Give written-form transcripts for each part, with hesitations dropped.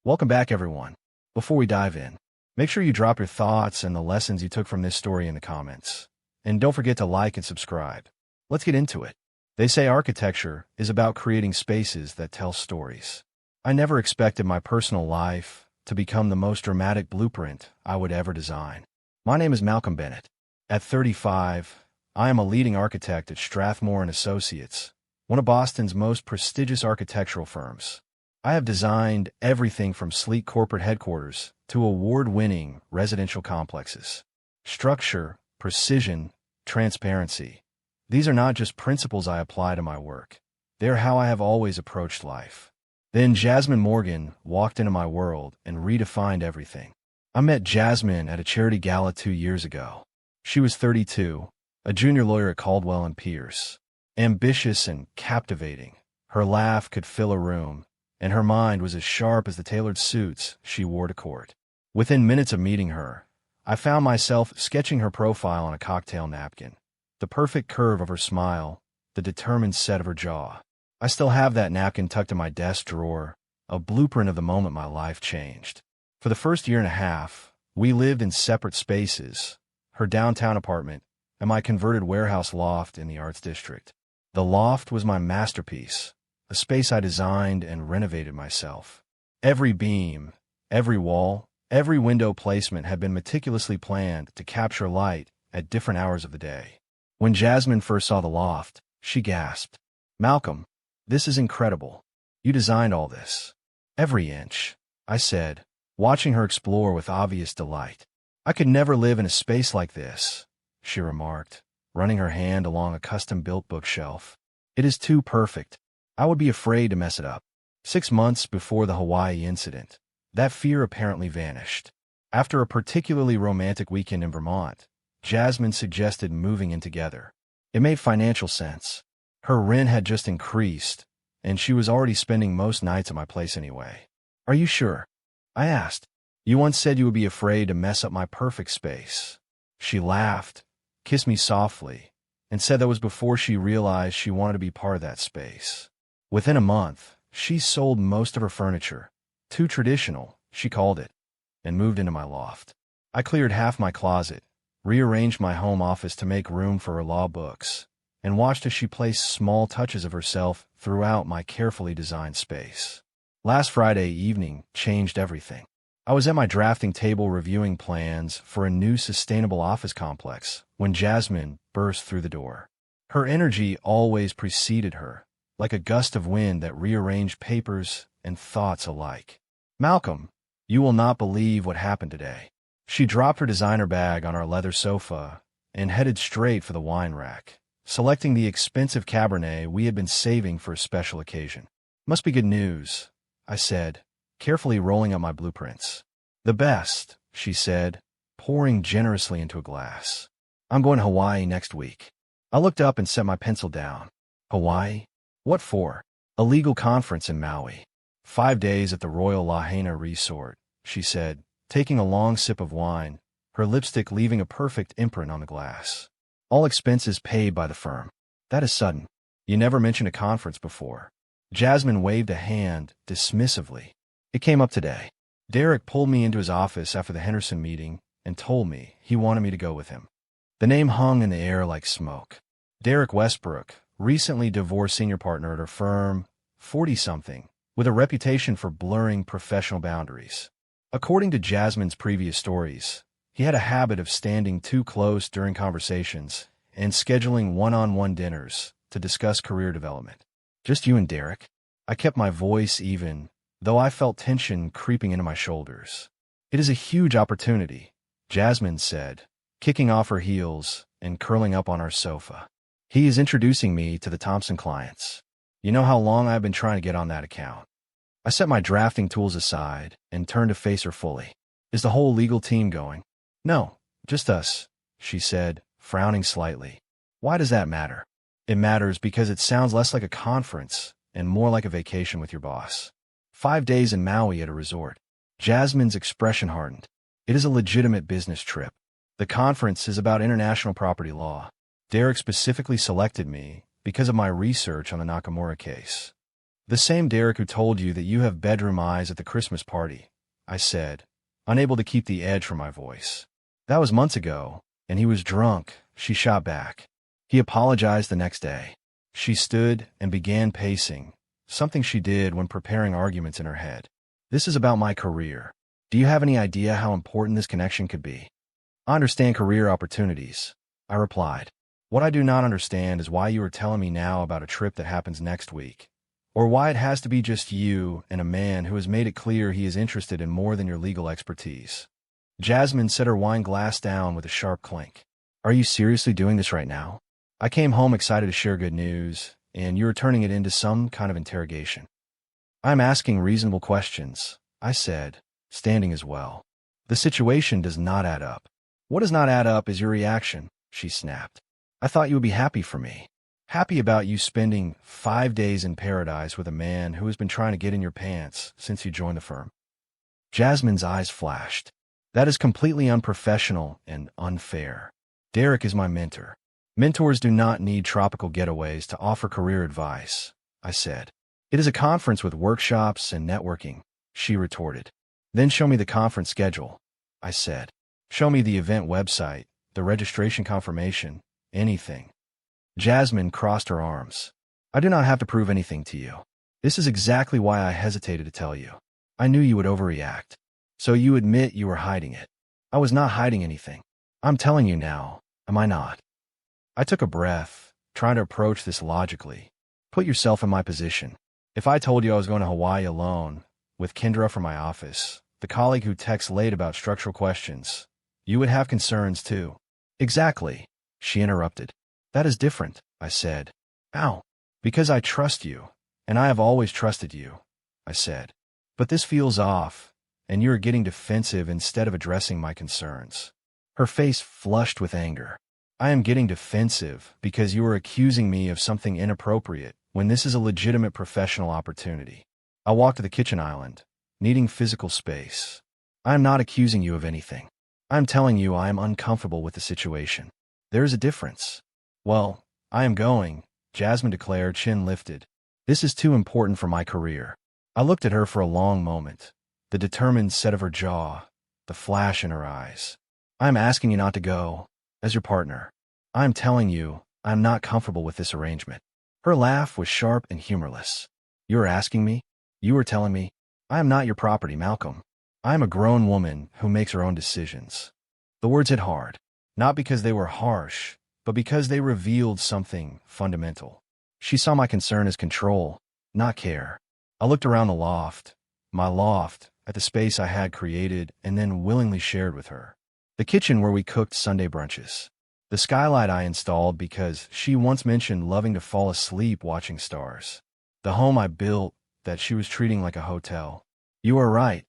Welcome back, everyone. Before we dive in, make sure you drop your thoughts and the lessons you took from this story in the comments. And don't forget to like and subscribe. Let's get into it. They say architecture is about creating spaces that tell stories. I never expected my personal life to become the most dramatic blueprint I would ever design. My name is Malcolm Bennett. At 35, I am a leading architect at Strathmore & Associates, one of Boston's most prestigious architectural firms. I have designed everything from sleek corporate headquarters to award-winning residential complexes. Structure, precision, transparency. These are not just principles I apply to my work. They are how I have always approached life. Then Jasmine Morgan walked into my world and redefined everything. I met Jasmine at a charity gala 2 years ago. She was 32, a junior lawyer at Caldwell and Pierce. Ambitious and captivating, her laugh could fill a room, and her mind was as sharp as the tailored suits she wore to court. Within minutes of meeting her, I found myself sketching her profile on a cocktail napkin. The perfect curve of her smile, the determined set of her jaw. I still have that napkin tucked in my desk drawer, a blueprint of the moment my life changed. For the first year and a half, we lived in separate spaces, her downtown apartment and my converted warehouse loft in the Arts District. The loft was my masterpiece, a space I designed and renovated myself. Every beam, every wall, every window placement had been meticulously planned to capture light at different hours of the day. When Jasmine first saw the loft, she gasped, "Malcolm, this is incredible. You designed all this." "Every inch," I said, watching her explore with obvious delight. "I could never live in a space like this," she remarked, running her hand along a custom-built bookshelf. "It is too perfect. I would be afraid to mess it up." 6 months before the Hawaii incident, that fear apparently vanished. After a particularly romantic weekend in Vermont, Jasmine suggested moving in together. It made financial sense. Her rent had just increased, and she was already spending most nights at my place anyway. "Are you sure?" I asked. "You once said you would be afraid to mess up my perfect space." She laughed, kissed me softly, and said that was before she realized she wanted to be part of that space. Within a month, she sold most of her furniture, too traditional, she called it, and moved into my loft. I cleared half my closet, rearranged my home office to make room for her law books, and watched as she placed small touches of herself throughout my carefully designed space. Last Friday evening changed everything. I was at my drafting table reviewing plans for a new sustainable office complex when Jasmine burst through the door. Her energy always preceded her, like a gust of wind that rearranged papers and thoughts alike. "Malcolm, you will not believe what happened today." She dropped her designer bag on our leather sofa and headed straight for the wine rack, selecting the expensive Cabernet we had been saving for a special occasion. "Must be good news," I said, carefully rolling up my blueprints. "The best," she said, pouring generously into a glass. "I'm going to Hawaii next week." I looked up and set my pencil down. "Hawaii? What for?" "A legal conference in Maui. 5 days at the Royal Lahaina Resort," she said, taking a long sip of wine, her lipstick leaving a perfect imprint on the glass. "All expenses paid by the firm." "That is sudden. You never mentioned a conference before." Jasmine waved a hand dismissively. "It came up today. Derek pulled me into his office after the Henderson meeting and told me he wanted me to go with him." The name hung in the air like smoke. Derek Westbrook, recently divorced senior partner at her firm, 40-something, with a reputation for blurring professional boundaries. According to Jasmine's previous stories, he had a habit of standing too close during conversations and scheduling one-on-one dinners to discuss career development. "Just you and Derek?" I kept my voice even, though I felt tension creeping into my shoulders. "It is a huge opportunity," Jasmine said, kicking off her heels and curling up on our sofa. "He is introducing me to the Thompson clients. You know how long I've been trying to get on that account." I set my drafting tools aside and turned to face her fully. "Is the whole legal team going?" "No, just us," she said, frowning slightly. "Why does that matter?" "It matters because it sounds less like a conference and more like a vacation with your boss. 5 days in Maui at a resort." Jasmine's expression hardened. "It is a legitimate business trip. The conference is about international property law. Derek specifically selected me because of my research on the Nakamura case." The same Derek who told you that you have bedroom eyes at the Christmas party, I said, unable to keep the edge from my voice. That was months ago, and he was drunk, she shot back. He apologized the next day. She stood and began pacing, something she did when preparing arguments in her head. This is about my career. Do you have any idea how important this connection could be? I understand career opportunities, I replied. What I do not understand is why you are telling me now about a trip that happens next week, or why it has to be just you and a man who has made it clear he is interested in more than your legal expertise. Jasmine set her wine glass down with a sharp clink. Are you seriously doing this right now? I came home excited to share good news, and you are turning it into some kind of interrogation. I'm asking reasonable questions, I said, standing as well. The situation does not add up. What does not add up is your reaction, she snapped. I thought you would be happy for me. Happy about you spending 5 days in paradise with a man who has been trying to get in your pants since you joined the firm. Jasmine's eyes flashed. That is completely unprofessional and unfair. Derek is my mentor. Mentors do not need tropical getaways to offer career advice, I said. It is a conference with workshops and networking, she retorted. Then show me the conference schedule, I said. Show me the event website, the registration confirmation, anything. Jasmine crossed her arms. I do not have to prove anything to you. This is exactly why I hesitated to tell you. I knew you would overreact. So you admit you were hiding it. I was not hiding anything. I'm telling you now, am I not? I took a breath, trying to approach this logically. Put yourself in my position. If I told you I was going to Hawaii alone, with Kendra from my office, the colleague who texts late about structural questions, you would have concerns too. Exactly, she interrupted. That is different, I said. How? Because I trust you, and I have always trusted you, I said. But this feels off, and you are getting defensive instead of addressing my concerns. Her face flushed with anger. I am getting defensive because you are accusing me of something inappropriate when this is a legitimate professional opportunity. I walked to the kitchen island, needing physical space. I am not accusing you of anything. I am telling you I am uncomfortable with the situation. There is a difference. Well, I am going, Jasmine declared, chin lifted. This is too important for my career. I looked at her for a long moment, the determined set of her jaw, the flash in her eyes. I am asking you not to go, as your partner. I am telling you I am not comfortable with this arrangement. Her laugh was sharp and humorless. You are asking me? You are telling me? I am not your property, Malcolm. I am a grown woman who makes her own decisions. The words hit hard, not because they were harsh, but because they revealed something fundamental. She saw my concern as control, not care. I looked around the loft, my loft, at the space I had created and then willingly shared with her. The kitchen where we cooked Sunday brunches. The skylight I installed because she once mentioned loving to fall asleep watching stars. The home I built that she was treating like a hotel. You are right,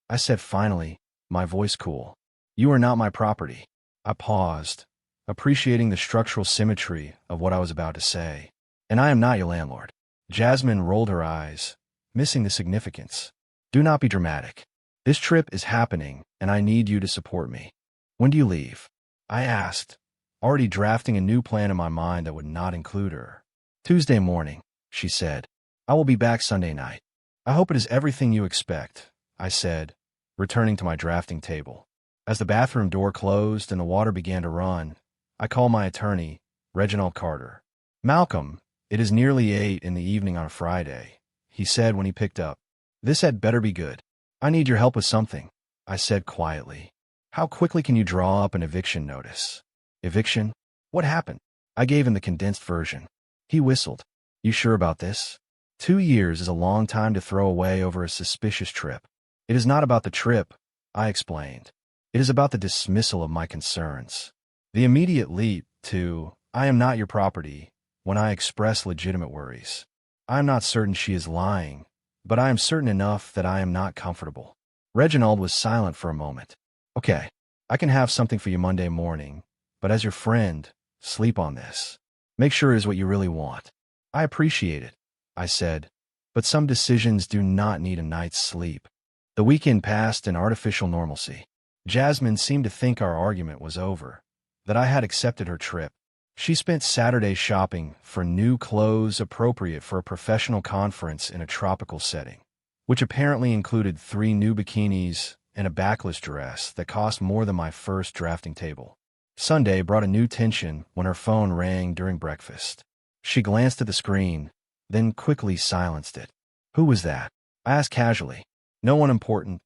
I said finally, my voice cool. You are not my property. I paused, appreciating the structural symmetry of what I was about to say. And I am not your landlord. Jasmine rolled her eyes, missing the significance. Do not be dramatic. This trip is happening, and I need you to support me. When do you leave? I asked, already drafting a new plan in my mind that would not include her. Tuesday morning, she said. I will be back Sunday night. I hope it is everything you expect, I said, returning to my drafting table. As the bathroom door closed and the water began to run, I called my attorney, Reginald Carter. Malcolm, it is nearly 8 in the evening on a Friday, he said when he picked up. This had better be good. I need your help with something, I said quietly. How quickly can you draw up an eviction notice? Eviction? What happened? I gave him the condensed version. He whistled. You sure about this? 2 years is a long time to throw away over a suspicious trip. It is not about the trip, I explained. It is about the dismissal of my concerns. The immediate leap to, I am not your property, when I express legitimate worries. I am not certain she is lying, but I am certain enough that I am not comfortable. Reginald was silent for a moment. Okay, I can have something for you Monday morning, but as your friend, sleep on this. Make sure it is what you really want. I appreciate it, I said, but some decisions do not need a night's sleep. The weekend passed in artificial normalcy. Jasmine seemed to think our argument was over, that I had accepted her trip. She spent Saturday shopping for new clothes appropriate for a professional conference in a tropical setting, which apparently included 3 new bikinis and a backless dress that cost more than my first drafting table. Sunday brought a new tension when her phone rang during breakfast. She glanced at the screen, then quickly silenced it. "Who was that?" I asked casually. "No one important,"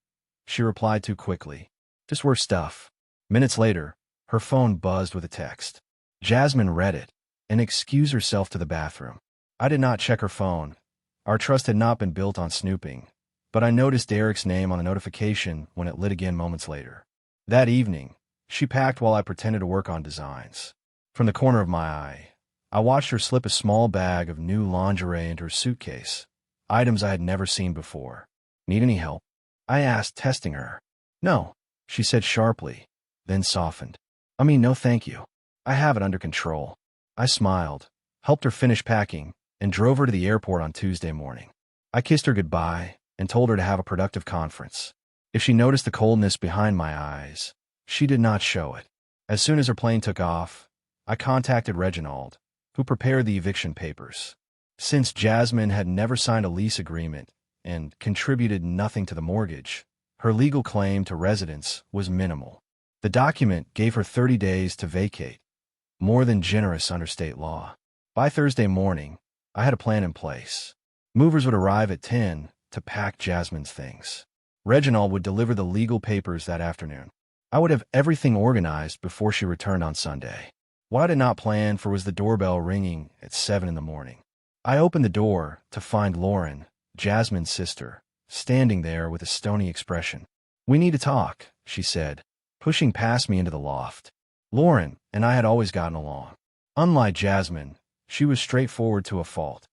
she replied too quickly. "Just work stuff." Minutes later, her phone buzzed with a text. Jasmine read it and excused herself to the bathroom. I did not check her phone. Our trust had not been built on snooping, but I noticed Derek's name on the notification when it lit again moments later. That evening, she packed while I pretended to work on designs. From the corner of my eye, I watched her slip a small bag of new lingerie into her suitcase, items I had never seen before. "Need any help?" I asked, testing her. "No," she said sharply, then softened. No thank you. I have it under control." I smiled, helped her finish packing, and drove her to the airport on Tuesday morning. I kissed her goodbye and told her to have a productive conference. If she noticed the coldness behind my eyes, she did not show it. As soon as her plane took off, I contacted Reginald, who prepared the eviction papers. Since Jasmine had never signed a lease agreement and contributed nothing to the mortgage, her legal claim to residence was minimal. The document gave her 30 days to vacate, more than generous under state law. By Thursday morning, I had a plan in place. Movers would arrive at 10 to pack Jasmine's things. Reginald would deliver the legal papers that afternoon. I would have everything organized before she returned on Sunday. What I did not plan for was the doorbell ringing at 7 in the morning. I opened the door to find Lauren, Jasmine's sister, standing there with a stony expression. "We need to talk," she said, pushing past me into the loft. Lauren and I had always gotten along. Unlike Jasmine, she was straightforward to a fault,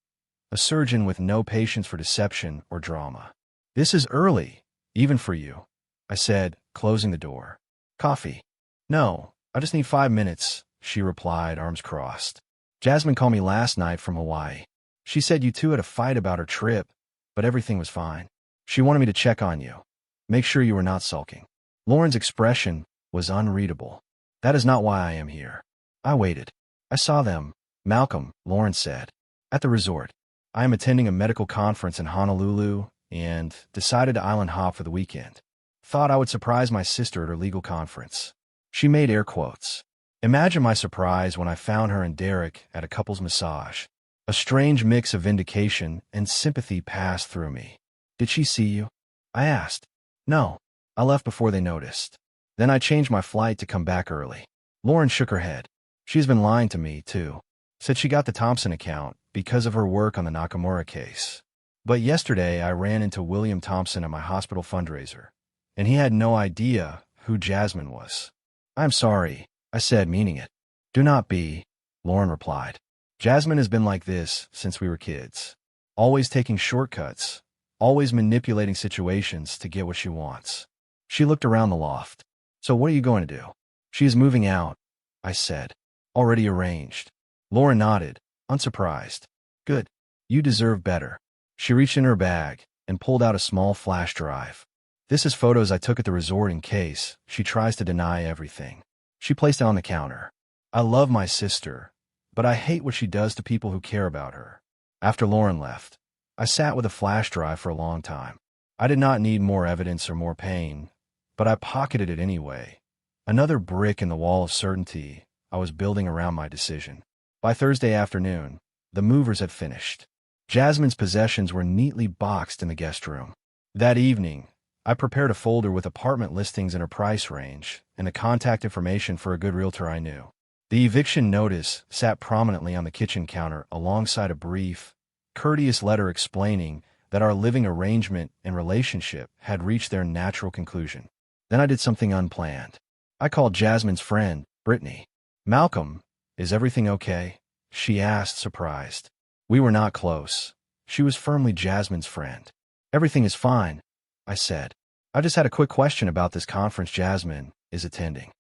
a surgeon with no patience for deception or drama. "This is early, even for you," I said, closing the door. "Coffee?" "No, I just need 5 minutes," she replied, arms crossed. "Jasmine called me last night from Hawaii. She said you two had a fight about her trip, but everything was fine. She wanted me to check on you, make sure you were not sulking." Lauren's expression was unreadable. "That is not why I am here." I waited. "I saw them, Malcolm," Lauren said, "at the resort. I am attending a medical conference in Honolulu and decided to island hop for the weekend. Thought I would surprise my sister at her legal conference." She made air quotes. Imagine my surprise when I found her and Derek at a couple's massage. A strange mix of vindication and sympathy passed through me. "Did she see you?" I asked. "No, I left before they noticed. Then I changed my flight to come back early." Lauren shook her head. "She's been lying to me, too. Said she got the Thompson account because of her work on the Nakamura case. But yesterday I ran into William Thompson at my hospital fundraiser, and he had no idea who Jasmine was." "I'm sorry," I said, meaning it. "Do not be," Lauren replied. "Jasmine has been like this since we were kids. Always taking shortcuts, always manipulating situations to get what she wants." She looked around the loft. "So what are you going to do?" "She is moving out," I said. "Already arranged." Lauren nodded, unsurprised. "Good. You deserve better." She reached in her bag and pulled out a small flash drive. "This is photos I took at the resort in case she tries to deny everything." She placed it on the counter. "I love my sister, but I hate what she does to people who care about her." After Lauren left, I sat with a flash drive for a long time. I did not need more evidence or more pain, but I pocketed it anyway. Another brick in the wall of certainty I was building around my decision. By Thursday afternoon, the movers had finished. Jasmine's possessions were neatly boxed in the guest room. That evening, I prepared a folder with apartment listings in her price range and the contact information for a good realtor I knew. The eviction notice sat prominently on the kitchen counter alongside a brief, courteous letter explaining that our living arrangement and relationship had reached their natural conclusion. Then I did something unplanned. I called Jasmine's friend, Brittany. "Malcolm, is everything okay?" she asked, surprised. We were not close. She was firmly Jasmine's friend. "Everything is fine," I said. "I just had a quick question about this conference Jasmine is attending."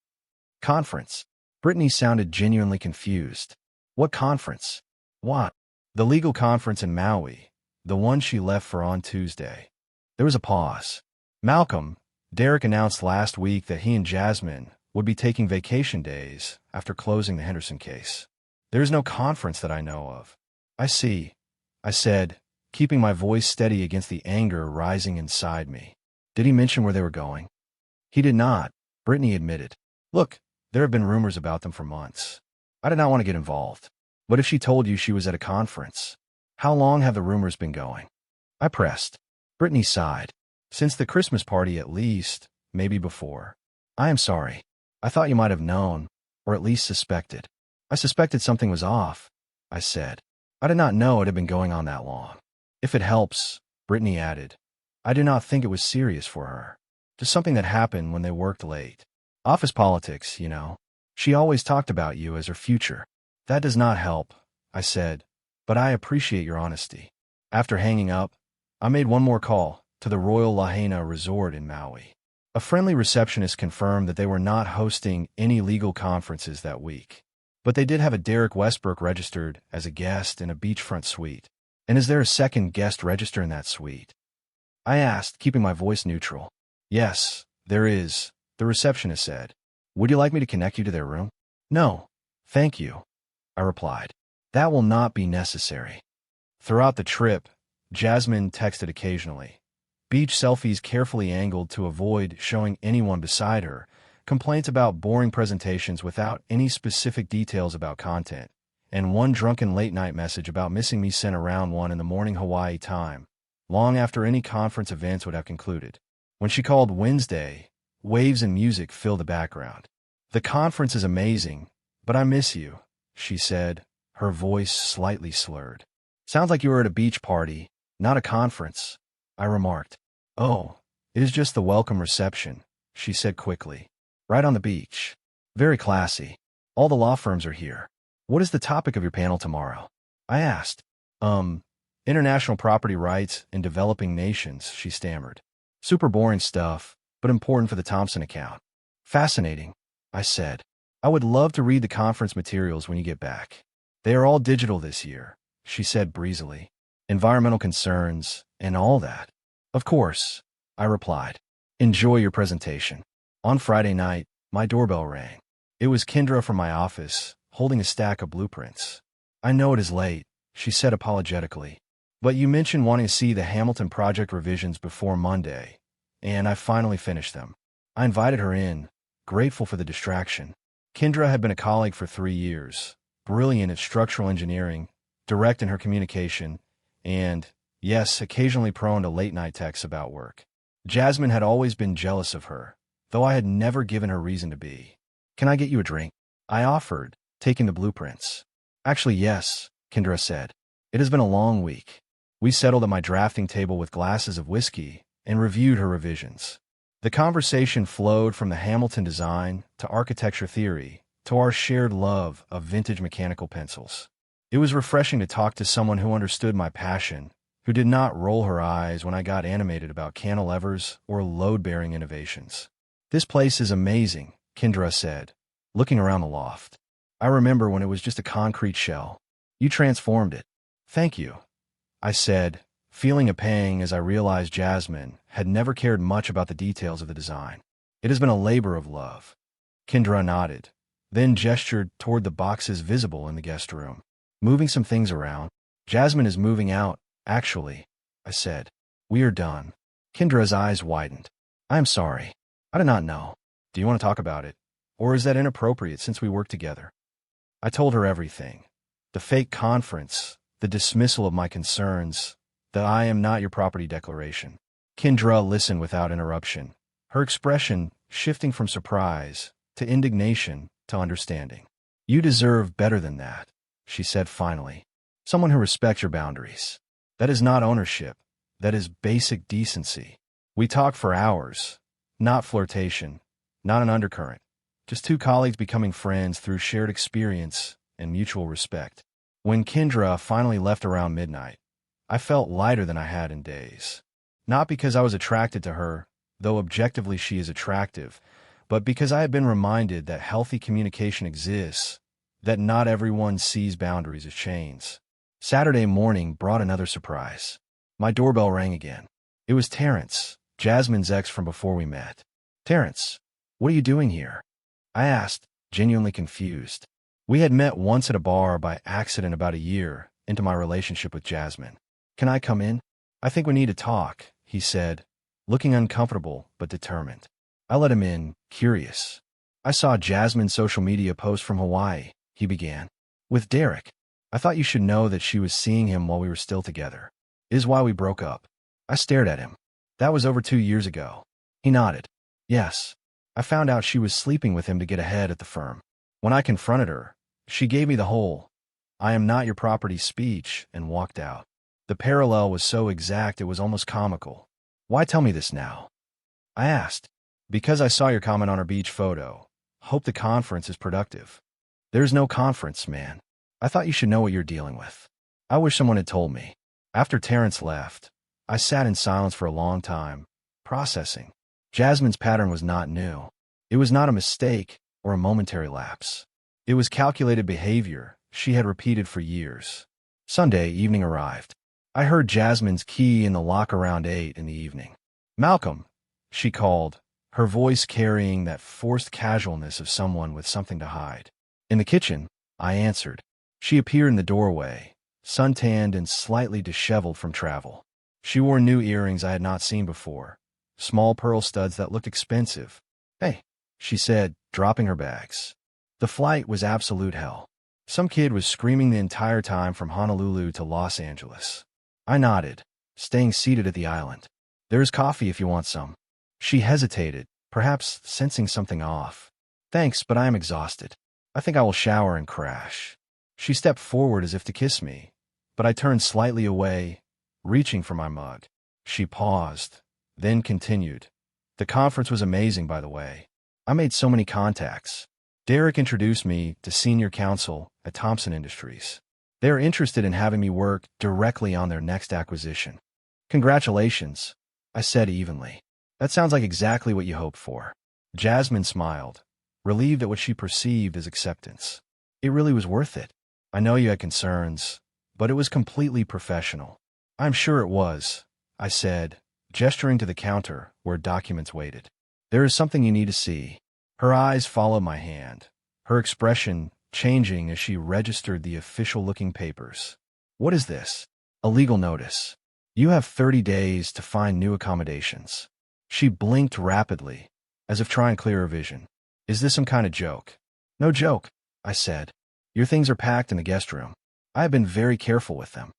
"Conference?" Brittany sounded genuinely confused. "What conference?" "What?" "The legal conference in Maui, the one she left for on Tuesday." There was a pause. "Malcolm, Derek announced last week that he and Jasmine would be taking vacation days after closing the Henderson case." There is no conference that I know of. I see, I said, keeping my voice steady against the anger rising inside me. Did he mention where they were going? He did not, Brittany admitted. Look, there have been rumors about them for months. I did not want to get involved. But if she told you she was at a conference, how long have the rumors been going? I pressed. Brittany sighed. Since the Christmas party at least, maybe before. I am sorry. I thought you might have known, or at least suspected. I suspected something was off, I said. I did not know it had been going on that long. If it helps, Brittany added, I do not think it was serious for her. Just something that happened when they worked late. Office politics, you know. She always talked about you as her future. That does not help, I said, but I appreciate your honesty. After hanging up, I made one more call to the Royal Lahaina Resort in Maui. A friendly receptionist confirmed that they were not hosting any legal conferences that week. But they did have a Derek Westbrook registered as a guest in a beachfront suite. And is there a second guest register in that suite? I asked, keeping my voice neutral. Yes, there is, the receptionist said. Would you like me to connect you to their room? No, thank you, I replied. That will not be necessary. Throughout the trip, Jasmine texted occasionally. Beach selfies carefully angled to avoid showing anyone beside her, complaints about boring presentations without any specific details about content, and one drunken late-night message about missing me sent around 1 in the morning Hawaii time, long after any conference events would have concluded. When she called Wednesday, waves and music filled the background. The conference is amazing, but I miss you, she said, her voice slightly slurred. Sounds like you were at a beach party, not a conference, I remarked. Oh, it is just the welcome reception, she said quickly. Right on the beach. Very classy. All the law firms are here. What is the topic of your panel tomorrow? I asked. International property rights in developing nations, she stammered. Super boring stuff, but important for the Thompson account. Fascinating, I said. I would love to read the conference materials when you get back. They are all digital this year, she said breezily. Environmental concerns and all that. Of course, I replied. Enjoy your presentation. On Friday night, my doorbell rang. It was Kendra from my office, holding a stack of blueprints. I know it is late, she said apologetically. But you mentioned wanting to see the Hamilton project revisions before Monday, and I finally finished them. I invited her in, grateful for the distraction. Kendra had been a colleague for 3 years, brilliant at structural engineering, direct in her communication, and, yes, occasionally prone to late-night texts about work. Jasmine had always been jealous of her, though I had never given her reason to be. Can I get you a drink? I offered, taking the blueprints. Actually, yes, Kendra said. It has been a long week. We settled at my drafting table with glasses of whiskey and reviewed her revisions. The conversation flowed from the Hamilton design to architecture theory to our shared love of vintage mechanical pencils. It was refreshing to talk to someone who understood my passion, who did not roll her eyes when I got animated about cantilevers or load-bearing innovations. This place is amazing, Kendra said, looking around the loft. I remember when it was just a concrete shell. You transformed it. Thank you, I said, feeling a pang as I realized Jasmine had never cared much about the details of the design. It has been a labor of love. Kendra nodded, then gestured toward the boxes visible in the guest room. Moving some things around. Jasmine is moving out, actually, I said. We are done. Kendra's eyes widened. I am sorry. I did not know. Do you want to talk about it? Or is that inappropriate since we work together? I told her everything. The fake conference, the dismissal of my concerns, the I am not your property declaration. Kendra listened without interruption, her expression shifting from surprise to indignation to understanding. You deserve better than that, she said finally. Someone who respects your boundaries. That is not ownership. That is basic decency. We talked for hours. Not flirtation, not an undercurrent. Just 2 colleagues becoming friends through shared experience and mutual respect. When Kendra finally left around midnight, I felt lighter than I had in days. Not because I was attracted to her, though objectively she is attractive, but because I had been reminded that healthy communication exists, that not everyone sees boundaries as chains. Saturday morning brought another surprise. My doorbell rang again. It was Terrence, Jasmine's ex from before we met. Terrence, what are you doing here? I asked, genuinely confused. We had met once at a bar by accident about a year into my relationship with Jasmine. "Can I come in? I think we need to talk," he said, looking uncomfortable but determined. I let him in, curious. "I saw Jasmine's social media post from Hawaii," he began. "With Derek. I thought you should know that she was seeing him while we were still together. Is why we broke up." I stared at him. "That was over 2 years ago." He nodded. "Yes. I found out she was sleeping with him to get ahead at the firm. When I confronted her, she gave me the whole 'I am not your property' speech and walked out. The parallel was so exact it was almost comical." "Why tell me this now?" I asked. "Because I saw your comment on our beach photo. Hope the conference is productive." "There's no conference, man. I thought you should know what you're dealing with." I wish someone had told me. After Terrence left, I sat in silence for a long time, processing. Jasmine's pattern was not new. It was not a mistake or a momentary lapse. It was calculated behavior she had repeated for years. Sunday evening arrived. I heard Jasmine's key in the lock around 8 in the evening. "Malcolm," she called, her voice carrying that forced casualness of someone with something to hide. "In the kitchen," I answered. She appeared in the doorway, suntanned and slightly disheveled from travel. She wore new earrings I had not seen before, small pearl studs that looked expensive. "Hey," she said, dropping her bags. The flight was absolute hell. Some kid was screaming the entire time from Honolulu to Los Angeles. I nodded, staying seated at the island. "There's coffee if you want some." She hesitated, perhaps sensing something off. "Thanks, but I am exhausted. I think I will shower and crash." She stepped forward as if to kiss me, but I turned slightly away, reaching for my mug. She paused, then continued. "The conference was amazing, by the way. I made so many contacts. Derek introduced me to senior counsel at Thompson Industries. They are interested in having me work directly on their next acquisition." "Congratulations," I said evenly. "That sounds like exactly what you hoped for." Jasmine smiled, relieved at what she perceived as acceptance. "It really was worth it. I know you had concerns, but it was completely professional." "I'm sure it was," I said, gesturing to the counter where documents waited. "There is something you need to see." Her eyes followed my hand, her expression changing as she registered the official-looking papers. "What is this?" "A legal notice. You have 30 days to find new accommodations." She blinked rapidly, as if trying clearer vision. "Is this some kind of joke?" "No joke," I said. "Your things are packed in the guest room. I have been very careful with them."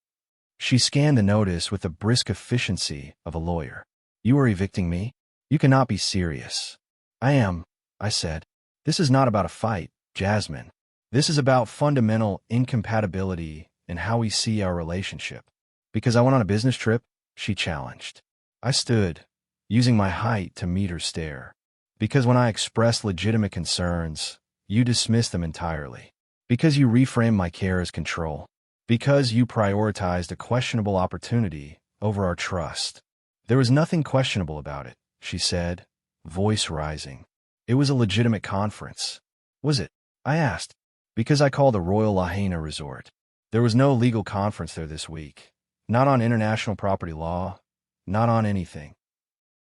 She scanned the notice with the brisk efficiency of a lawyer. "You are evicting me? You cannot be serious." "I am," I said. "This is not about a fight, Jasmine. This is about fundamental incompatibility in how we see our relationship." "Because I went on a business trip?" she challenged. I stood, using my height to meet her stare. "Because when I expressed legitimate concerns, you dismissed them entirely. Because you reframed my care as control. Because you prioritized a questionable opportunity over our trust." "There was nothing questionable about it," she said, voice rising. "It was a legitimate conference." "Was it?" I asked. "Because I called the Royal Lahaina Resort. There was no legal conference there this week. Not on international property law. Not on anything."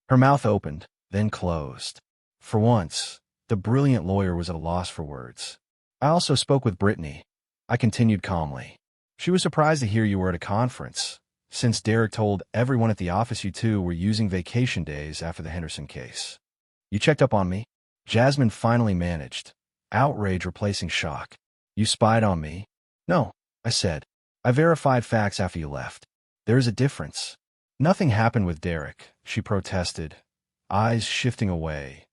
Her mouth opened, then closed. For once, the brilliant lawyer was at a loss for words. "I also spoke with Brittany," I continued calmly. "She was surprised to hear you were at a conference, since Derek told everyone at the office you two were using vacation days after the Henderson case. You checked up on me?" Jasmine finally managed, outrage replacing shock. "You spied on me?" "No," I said. "I verified facts after you left." "There is a difference." "Nothing happened with Derek," she protested, eyes shifting away,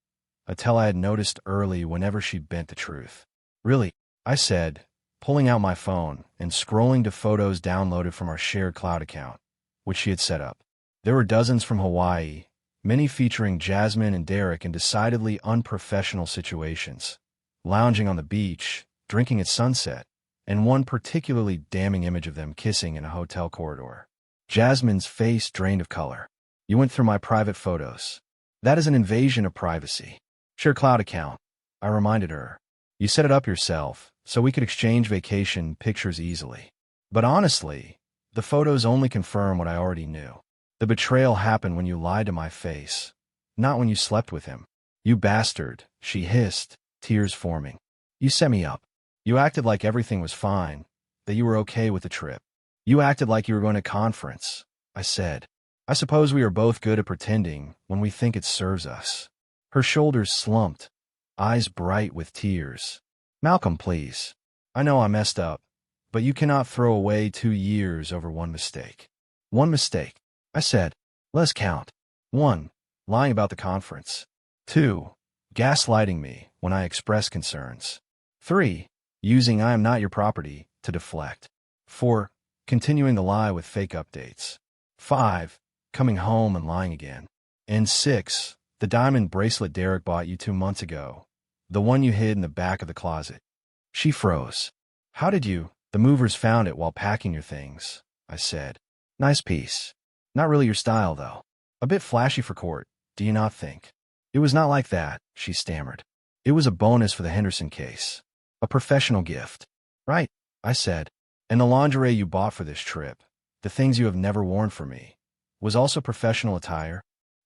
a tell I had noticed early whenever she bent the truth. "Really?" I said, pulling out my phone and scrolling to photos downloaded from our shared cloud account, which she had set up. There were dozens from Hawaii, many featuring Jasmine and Derek in decidedly unprofessional situations, lounging on the beach, drinking at sunset, and one particularly damning image of them kissing in a hotel corridor. Jasmine's face drained of color. "You went through my private photos. That is an invasion of privacy." "Share cloud account," I reminded her. "You set it up yourself, so we could exchange vacation pictures easily." But honestly, the photos only confirm what I already knew. The betrayal happened when you lied to my face, not when you slept with him. "You bastard," she hissed, tears forming. "You set me up." You acted like everything was fine, that you were okay with the trip. You acted like you were going to conference, I said. I suppose we are both good at pretending when we think it serves us. Her shoulders slumped, eyes bright with tears. Malcolm, please. I know I messed up, but you cannot throw away 2 years over one mistake. One mistake, I said. Let's count. 1. Lying about the conference. 2. Gaslighting me when I express concerns. 3. Using "I am not your property" to deflect. 4. Continuing the lie with fake updates. 5. Coming home and lying again. And 6. The diamond bracelet Derek bought you 2 months ago. The one you hid in the back of the closet. She froze. How did you? The movers found it while packing your things, I said. Nice piece. Not really your style, though. A bit flashy for court, do you not think? It was not like that, she stammered. It was a bonus for the Henderson case. A professional gift. Right, I said. And the lingerie you bought for this trip, the things you have never worn for me, was also professional attire?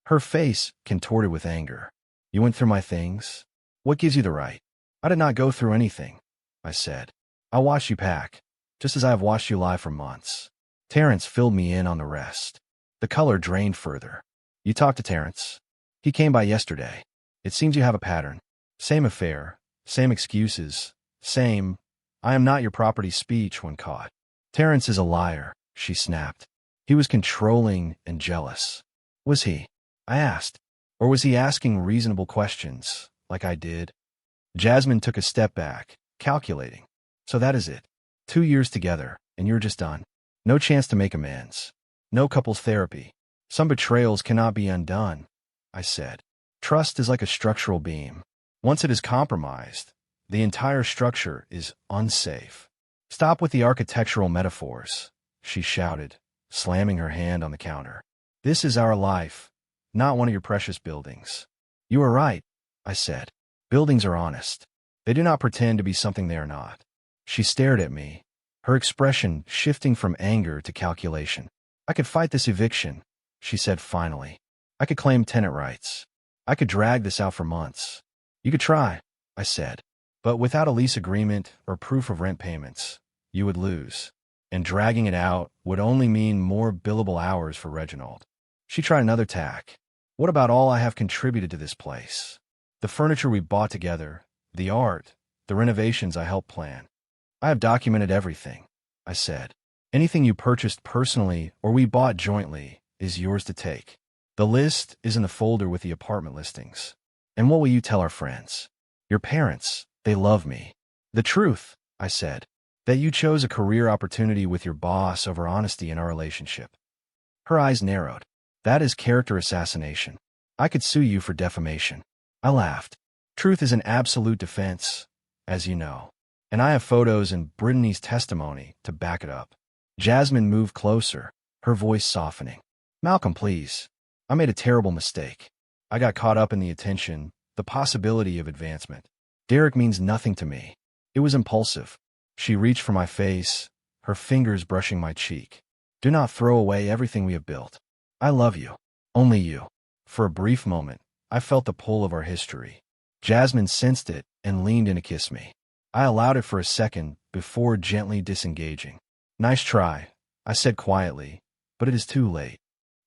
Her face contorted with anger. You went through my things? What gives you the right? I did not go through anything, I said. I watched you pack, just as I have watched you lie for months. Terrence filled me in on the rest. The color drained further. You talked to Terrence? He came by yesterday. It seems you have a pattern. Same affair, same excuses, same, "I am not your property" speech when caught. Terrence is a liar, she snapped. He was controlling and jealous. Was he? I asked. Or was he asking reasonable questions, like I did? Jasmine took a step back, calculating. So that is it. 2 years together, and you're just done. No chance to make amends. No couples therapy. Some betrayals cannot be undone, I said. Trust is like a structural beam. Once it is compromised, the entire structure is unsafe. Stop with the architectural metaphors, she shouted, slamming her hand on the counter. This is our life, not one of your precious buildings. You are right, I said. Buildings are honest. They do not pretend to be something they are not. She stared at me, her expression shifting from anger to calculation. I could fight this eviction, she said finally. I could claim tenant rights. I could drag this out for months. You could try, I said. But without a lease agreement or proof of rent payments, you would lose. And dragging it out would only mean more billable hours for Reginald. She tried another tack. What about all I have contributed to this place? The furniture we bought together, the art, the renovations I helped plan. I have documented everything, I said. Anything you purchased personally or we bought jointly is yours to take. The list is in the folder with the apartment listings. And what will you tell our friends? Your parents, they love me. The truth, I said, that you chose a career opportunity with your boss over honesty in our relationship. Her eyes narrowed. That is character assassination. I could sue you for defamation. I laughed. Truth is an absolute defense, as you know. And I have photos and Brittany's testimony to back it up. Jasmine moved closer, her voice softening. Malcolm, please. I made a terrible mistake. I got caught up in the attention, the possibility of advancement. Derek means nothing to me. It was impulsive. She reached for my face, her fingers brushing my cheek. Do not throw away everything we have built. I love you. Only you. For a brief moment, I felt the pull of our history. Jasmine sensed it and leaned in to kiss me. I allowed it for a second before gently disengaging. Nice try, I said quietly, but it is too late.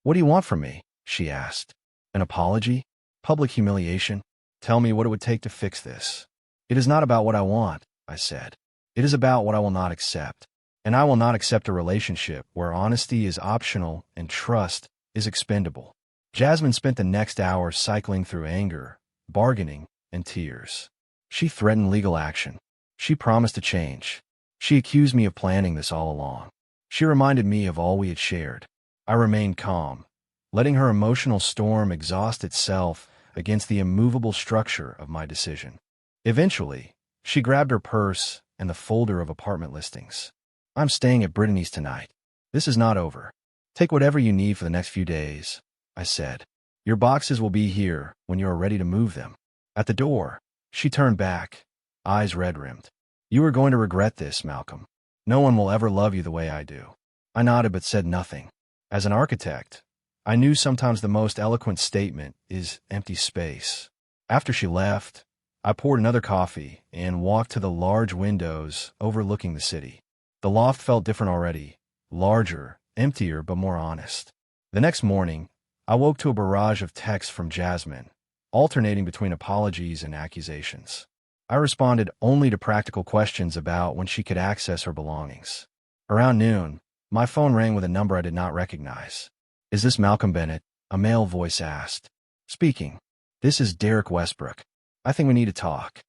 What do you want from me? She asked. An apology? Public humiliation? Tell me what it would take to fix this. It is not about what I want, I said. It is about what I will not accept. And I will not accept a relationship where honesty is optional and trust is expendable. Jasmine spent the next hour cycling through anger, bargaining, and tears. She threatened legal action. She promised to change. She accused me of planning this all along. She reminded me of all we had shared. I remained calm, letting her emotional storm exhaust itself against the immovable structure of my decision. Eventually, she grabbed her purse and the folder of apartment listings. I'm staying at Brittany's tonight. This is not over. Take whatever you need for the next few days, I said. Your boxes will be here when you are ready to move them. At the door, she turned back, eyes red-rimmed. You are going to regret this, Malcolm. No one will ever love you the way I do. I nodded but said nothing. As an architect, I knew sometimes the most eloquent statement is empty space. After she left, I poured another coffee and walked to the large windows overlooking the city. The loft felt different already, larger, emptier, but more honest. The next morning, I woke to a barrage of texts from Jasmine, alternating between apologies and accusations. I responded only to practical questions about when she could access her belongings. Around noon, my phone rang with a number I did not recognize. "Is this Malcolm Bennett?" a male voice asked. "Speaking. This is Derek Westbrook. I think we need to talk."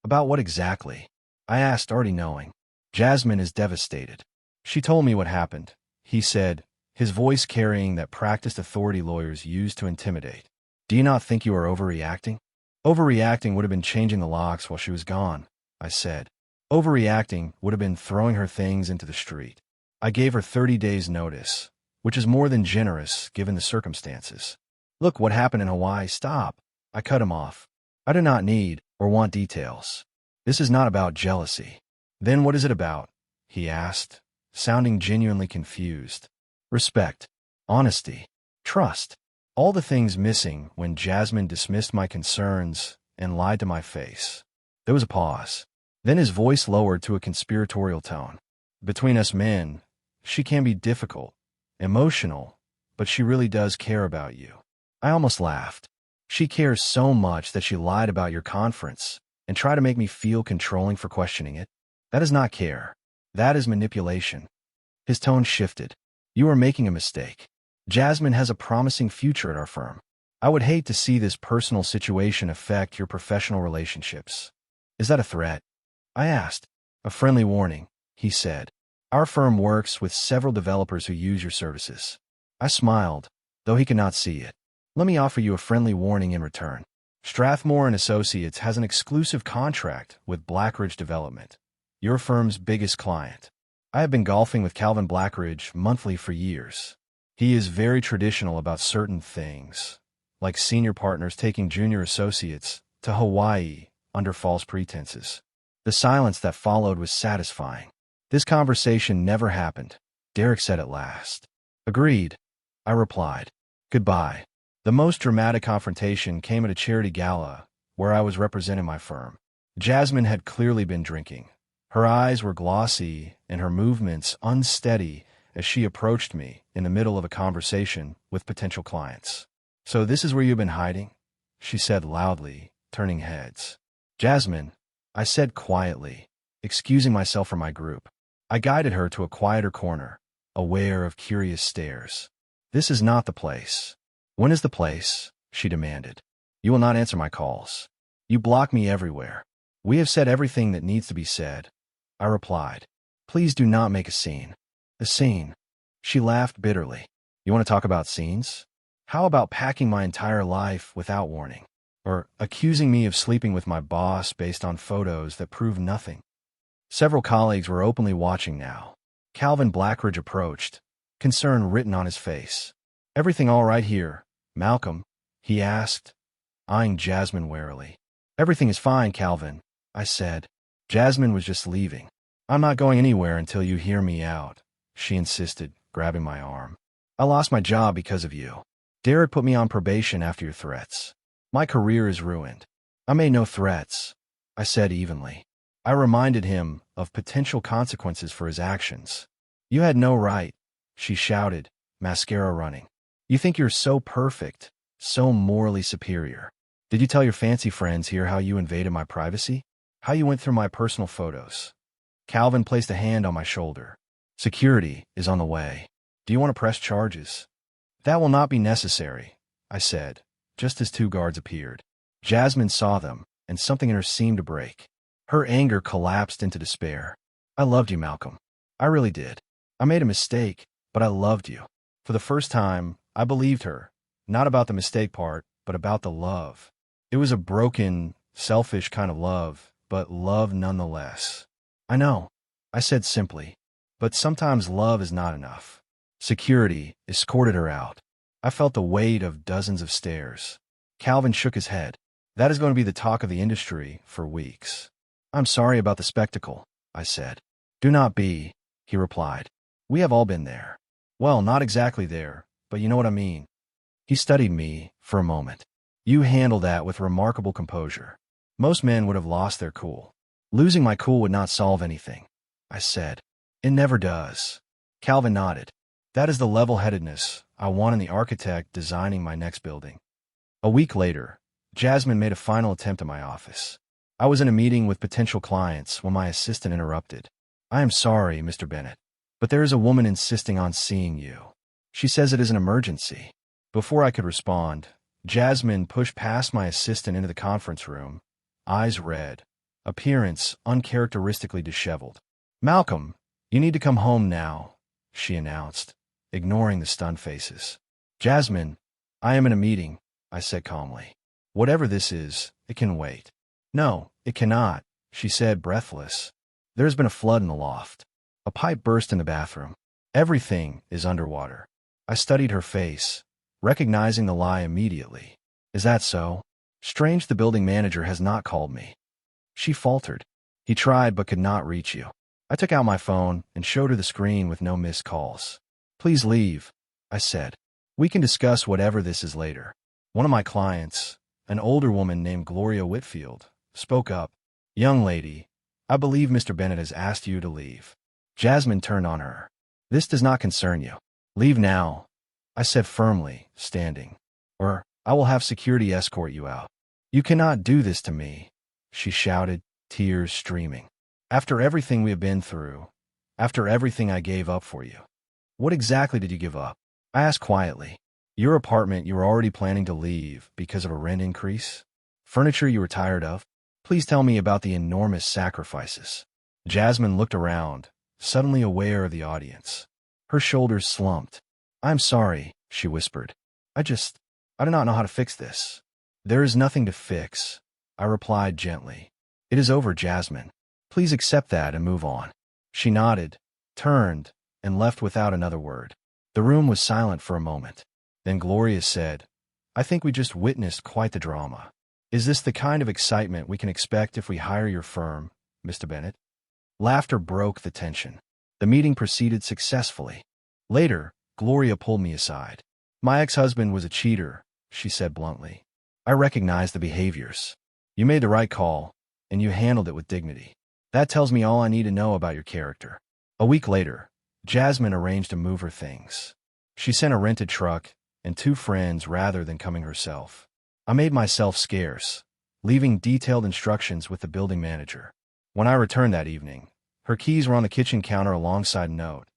"About what exactly?" I asked, already knowing. "Jasmine is devastated. She told me what happened," he said, his voice carrying that practiced authority lawyers use to intimidate. "Do you not think you are overreacting?" "Overreacting would have been changing the locks while she was gone," I said. "Overreacting would have been throwing her things into the street. I gave her 30 days' notice, which is more than generous given the circumstances." "Look what happened in Hawaii." "Stop." I cut him off. "I do not need or want details. This is not about jealousy." "Then what is it about?" he asked, sounding genuinely confused. "Respect, honesty, trust. All the things missing when Jasmine dismissed my concerns and lied to my face." There was a pause. Then his voice lowered to a conspiratorial tone. "Between us men, she can be difficult, emotional, but she really does care about you." I almost laughed. "She cares so much that she lied about your conference and tried to make me feel controlling for questioning it? That is not care. That is manipulation." His tone shifted. "You are making a mistake. Jasmine has a promising future at our firm. I would hate to see this personal situation affect your professional relationships." "Is that a threat?" I asked. "A friendly warning," he said. "Our firm works with several developers who use your services." I smiled, though he could not see it. "Let me offer you a friendly warning in return. Strathmore and Associates has an exclusive contract with Blackridge Development, your firm's biggest client. I have been golfing with Calvin Blackridge monthly for years. He is very traditional about certain things, like senior partners taking junior associates to Hawaii under false pretenses." The silence that followed was satisfying. "This conversation never happened," Derek said at last. "Agreed," I replied. "Goodbye." The most dramatic confrontation came at a charity gala where I was representing my firm. Jasmine had clearly been drinking. Her eyes were glossy and her movements unsteady as she approached me in the middle of a conversation with potential clients. "So this is where you've been hiding?" she said loudly, turning heads. "Jasmine," I said quietly, excusing myself from my group. I guided her to a quieter corner, aware of curious stares. "This is not the place." "When is the place?" she demanded. "You will not answer my calls. You block me everywhere." "We have said everything that needs to be said," I replied. "Please do not make a scene." "A scene?" She laughed bitterly. "You want to talk about scenes? How about packing my entire life without warning? Or accusing me of sleeping with my boss based on photos that prove nothing?" Several colleagues were openly watching now. Calvin Blackridge approached, concern written on his face. "Everything all right here, Malcolm?" he asked, eyeing Jasmine warily. "Everything is fine, Calvin," I said. Jasmine was just leaving. "I'm not going anywhere until you hear me out," she insisted, grabbing my arm. "I lost my job because of you. Derek put me on probation after your threats. My career is ruined." "I made no threats," I said evenly. I reminded him of potential consequences for his actions. "You had no right," she shouted, mascara running. "You think you're so perfect, so morally superior. Did you tell your fancy friends here how you invaded my privacy? How you went through my personal photos?" Calvin placed a hand on my shoulder. "Security is on the way. Do you want to press charges?" "That will not be necessary," I said, just as two guards appeared. Jasmine saw them, and something in her seemed to break. Her anger collapsed into despair. "I loved you, Malcolm. I really did. I made a mistake, but I loved you." For the first time, I believed her, not about the mistake part, but about the love. It was a broken, selfish kind of love, but love nonetheless. "I know," I said simply, "but sometimes love is not enough." Security escorted her out. I felt the weight of dozens of stares. Calvin shook his head. "That is going to be the talk of the industry for weeks." "I'm sorry about the spectacle," I said. "Do not be," he replied. "We have all been there." "Well, not exactly there, but you know what I mean." He studied me for a moment. "You handle that with remarkable composure." Most men would have lost their cool. Losing my cool would not solve anything, I said. It never does. Calvin nodded. That is the level-headedness I want in the architect designing my next building. A week later, Jasmine made a final attempt at my office. I was in a meeting with potential clients when my assistant interrupted. I am sorry, Mr. Bennett, but there is a woman insisting on seeing you. She says it is an emergency. Before I could respond, Jasmine pushed past my assistant into the conference room, eyes red, appearance uncharacteristically disheveled. Malcolm, you need to come home now, she announced, ignoring the stunned faces. Jasmine, I am in a meeting, I said calmly. Whatever this is, it can wait. No, it cannot, she said, breathless. There has been a flood in the loft. A pipe burst in the bathroom. Everything is underwater. I studied her face, recognizing the lie immediately. Is that so? Strange the building manager has not called me. She faltered. He tried but could not reach you. I took out my phone and showed her the screen with no missed calls. Please leave, I said. We can discuss whatever this is later. One of my clients, an older woman named Gloria Whitfield, spoke up. Young lady, I believe Mr. Bennett has asked you to leave. Jasmine turned on her. This does not concern you. Leave now, I said firmly, standing. Or I will have security escort you out. You cannot do this to me, she shouted, tears streaming. After everything we have been through, after everything I gave up for you. What exactly did you give up? I asked quietly. Your apartment you were already planning to leave because of a rent increase? Furniture you were tired of? Please tell me about the enormous sacrifices. Jasmine looked around, suddenly aware of the audience. Her shoulders slumped. I'm sorry, she whispered. I do not know how to fix this. There is nothing to fix, I replied gently. It is over, Jasmine. Please accept that and move on. She nodded, turned, and left without another word. The room was silent for a moment. Then Gloria said, I think we just witnessed quite the drama. Is this the kind of excitement we can expect if we hire your firm, Mr. Bennett? Laughter broke the tension. The meeting proceeded successfully. Later, Gloria pulled me aside. My ex-husband was a cheater, she said bluntly. I recognize the behaviors. You made the right call, and you handled it with dignity. That tells me all I need to know about your character. A week later, Jasmine arranged to move her things. She sent a rented truck and 2 friends rather than coming herself. I made myself scarce, leaving detailed instructions with the building manager. When I returned that evening, her keys were on the kitchen counter alongside a note.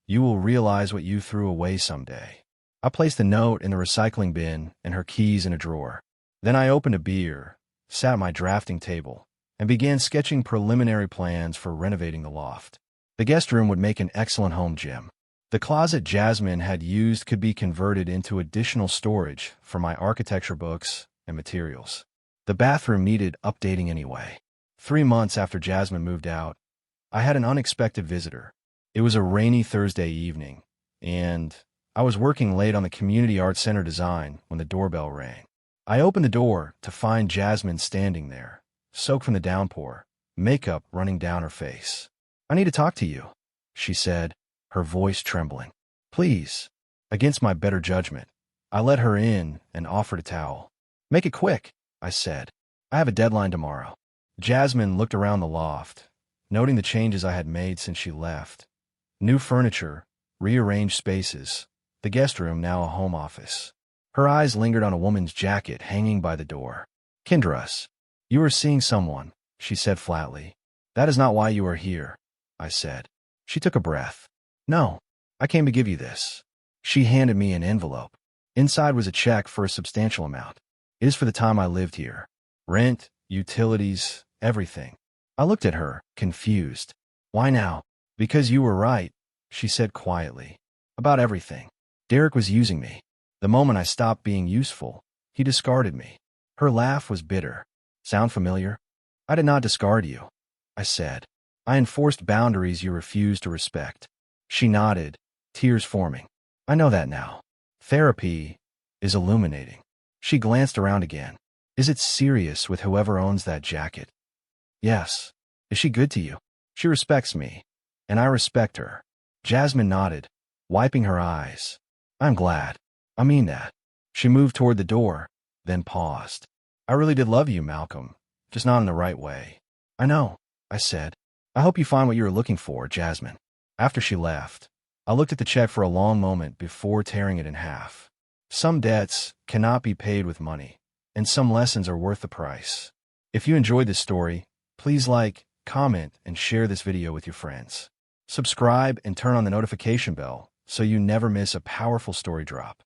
You will realize what you threw away someday. I placed the note in the recycling bin and her keys in a drawer. Then I opened a beer, sat at my drafting table, and began sketching preliminary plans for renovating the loft. The guest room would make an excellent home gym. The closet Jasmine had used could be converted into additional storage for my architecture books and materials. The bathroom needed updating anyway. 3 months after Jasmine moved out, I had an unexpected visitor. It was a rainy Thursday evening, and I was working late on the Community Arts Center design when the doorbell rang. I opened the door to find Jasmine standing there, soaked from the downpour, makeup running down her face. I need to talk to you, she said, her voice trembling. Please. Against my better judgment, I let her in and offered a towel. Make it quick, I said. I have a deadline tomorrow. Jasmine looked around the loft, noting the changes I had made since she left. New furniture, rearranged spaces, the guest room now a home office. Her eyes lingered on a woman's jacket hanging by the door. Kindras, you are seeing someone, she said flatly. That is not why you are here, I said. She took a breath. No, I came to give you this. She handed me an envelope. Inside was a check for a substantial amount. It is for the time I lived here. Rent, utilities, everything. I looked at her, confused. Why now? Because you were right, she said quietly. About everything. Derek was using me. The moment I stopped being useful, he discarded me. Her laugh was bitter. Sound familiar? I did not discard you, I said. I enforced boundaries you refused to respect. She nodded, tears forming. I know that now. Therapy is illuminating. She glanced around again. Is it serious with whoever owns that jacket? Yes. Is she good to you? She respects me, and I respect her. Jasmine nodded, wiping her eyes. I'm glad. I mean that. She moved toward the door, then paused. I really did love you, Malcolm. just not in the right way. I know, I said. I hope you find what you were looking for, Jasmine. After she left, I looked at the check for a long moment before tearing it in half. Some debts cannot be paid with money, and some lessons are worth the price. If you enjoyed this story, please like, comment, and share this video with your friends. Subscribe and turn on the notification bell so you never miss a powerful story drop.